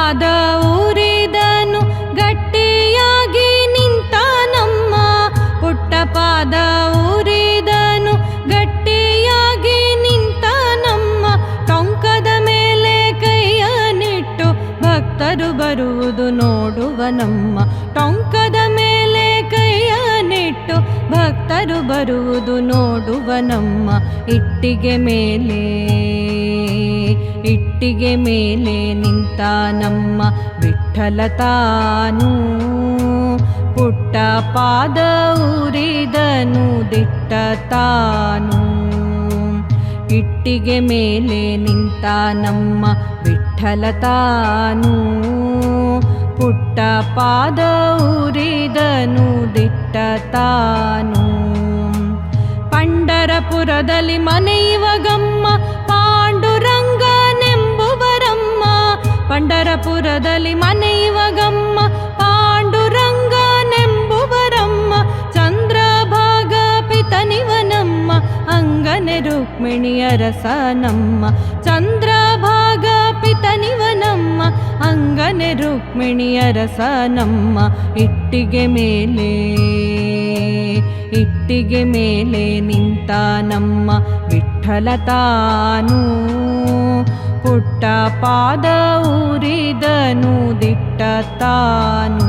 ಪಾದ ಊರಿದನು ಗಟ್ಟಿಯಾಗಿ ನಿಂತ ನಮ್ಮ ಪುಟ್ಟ ಪಾದ ಊರಿದನು ಗಟ್ಟಿಯಾಗಿ ನಿಂತ ನಮ್ಮ ಟೊಂಕದ ಮೇಲೆ ಕೈಯ ನಿಟ್ಟು ಭಕ್ತರು ಬರುವುದು ನೋಡುವ ನಮ್ಮ ಟೊಂಕದ ಮೇಲೆ ಕೈಯ ನಿಟ್ಟು ಭಕ್ತರು ಬರುವುದು ನೋಡುವ ನಮ್ಮ ಇಟ್ಟಿಗೆ ಮೇಲೆ ನಿಂತ ನಮ್ಮ ವಿಠ್ಠಲ ತಾನು ಪುಟ್ಟ ಪಾದ ಊರಿದನು ದಿಟ್ಟ ತಾನು ಇಟ್ಟಿಗೆ ಮೇಲೆ ನಿಂತ ನಮ್ಮ ವಿಠ್ಠಲ ತಾನು ಪುಟ್ಟ ಪಾದ ಊರಿದನು ದಿಟ್ಟ ತಾನು ಪಂಡರಪುರದಲ್ಲಿ ಮನೆಯುವಗಮ್ಮ ಪಾಂಡುರಂಗನೆಂಬುವರಮ್ಮ ಪಂಡರಪುರದಲ್ಲಿ ಮನೆಯುವಗಮ್ಮ ಪಾಂಡುರಂಗನೆಂಬುವರಮ್ಮ ಚಂದ್ರಭಾಗ ಪಿತನಿವನಮ್ಮ ಅಂಗನೆ ರುಕ್ಮಿಣಿಯ ರಸನಮ್ಮ ಚಂದ್ರಭಾಗ ಪಿತನಿವನಮ್ಮ ಅಂಗನೆ ರುಕ್ಮಿಣಿಯ ರಸನಮ್ಮ ಇಟ್ಟಿಗೆ ಮೇಲೆ ನಿಂತ ನಮ್ಮ ವಿಠ್ಠಲ ತಾನು ಪುಟ್ಟ ಪಾದ ಊರಿದನು ದಿಟ್ಟ ತಾನು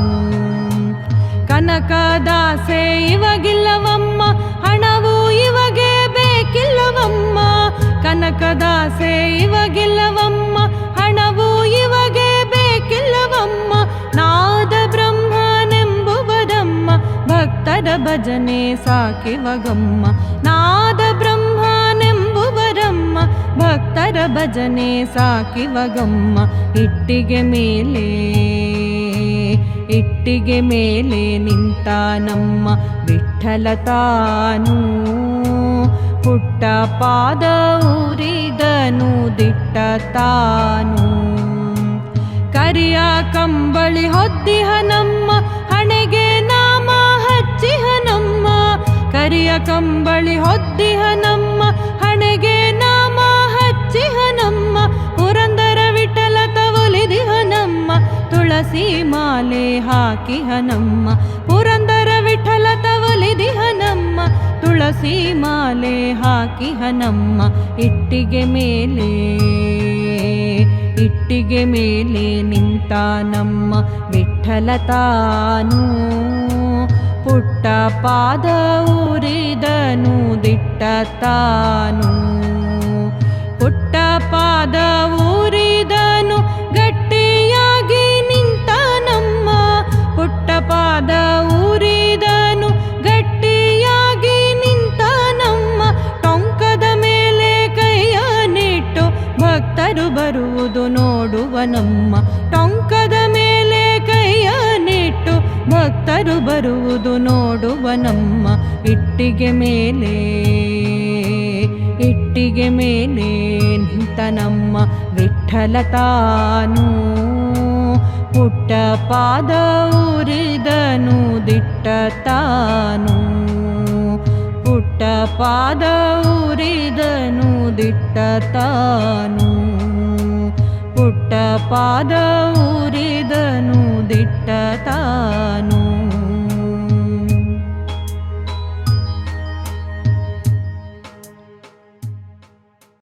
ಕನಕದಾಸೆ ಇವಾಗಿಲ್ಲವಮ್ಮ ಹಣವು ಇವಾಗೆ ಬೇಕಿಲ್ಲವಮ್ಮ ಕನಕದಾಸೆ ಇವಾಗಿಲ್ಲವಮ್ಮ ಹಣವು ಇವಾಗೆ ಬೇಕಿಲ್ಲವಮ್ಮ ನಾದ ಬ್ರಹ್ಮನೆಂಬುವರಮ್ಮ ಭಕ್ತರ ಭಜನೆ ಸಾಕಿವಗಮ್ಮ ನಾದ ಬ್ರಹ್ಮನೆಂಬುವರಮ್ಮ ಭಕ್ತರ ಭಜನೆ ಸಾಕಿವಗಮ್ಮ ಇಟ್ಟಿಗೆ ಮೇಲೆ ನಿಂತ ನಮ್ಮ ವಿಠ್ಠಲ ತಾನು ಪುಟ್ಟ ಪಾದ ಊರಿದನು ದಿಟ್ಟ ತಾನು ಕರಿಯ ಕಂಬಳಿ ಹೊದ್ದಿಹ ನಮ್ಮ ಹಣೆಗೆ ನಾಮ ಹಚ್ಚಿಹ ನಮ್ಮ ಕರಿಯ ಕಂಬಳಿ ಹೊದ್ದಿಹ ನಮ್ಮ ಹಣೆಗೆ ನಾಮ ಹಚ್ಚಿಹ ನಮ್ಮ ಪುರಂದರ ವಿಠಲ ತವಲಿದಿಹ ನಮ್ಮ ತುಳಸಿ ಮಾಲೆ ಹಾಕಿಹ ನಮ್ಮ ಪುರಂದರ ವಿಠಲ ತವಲಿದಿಹ ನಮ್ಮ ತುಳಸಿ ಮಾಲೆ ಹಾಕಿಹ ನಮ್ಮ ಇಟ್ಟಿಗೆ ಮೇಲೆ ನಿಂತ ನಮ್ಮ ವಿಠ್ಠಲ ತಾನು ಪುಟ್ಟ ಪಾದ ಊರಿದನು ದಿಟ್ಟ ತಾನು ಪುಟ್ಟ ಪಾದ ಊರಿದನು ಗಟ್ಟಿಯಾಗಿ ನಿಂತ ನಮ್ಮ ಪುಟ್ಟ ಪಾದ ಊರಿದನು ಗಟ್ಟಿಯಾಗಿ ನಿಂತ ನಮ್ಮ ಟೊಂಕದ ಮೇಲೆ ಕೈಯ ನಿಟ್ಟು ಭಕ್ತರು ಬರುವುದು ನೋಡುವ ನಮ್ಮ ಟೊಂಕದ ಮೇಲೆ ಕೈಯ ನಿಟ್ಟು ಭಕ್ತರು ಬರುವುದು ನೋಡುವ ನಮ್ಮ ಇಟ್ಟಿಗೆ ಮೇಲೆ ನಿಂತ ನಮ್ಮ ವಿಠ್ಠಲ ತಾನು ಪುಟ್ಟ ಪಾದ ಊರಿದನು ದಿಟ್ಟ ತಾನು ಪುಟ್ಟ ಪಾದ ಊರಿದನು ದಿಟ್ಟ ತಾನು ಪುಟ್ಟ ಪಾದ ಊರಿದನು ದಿಟ್ಟ ತಾನು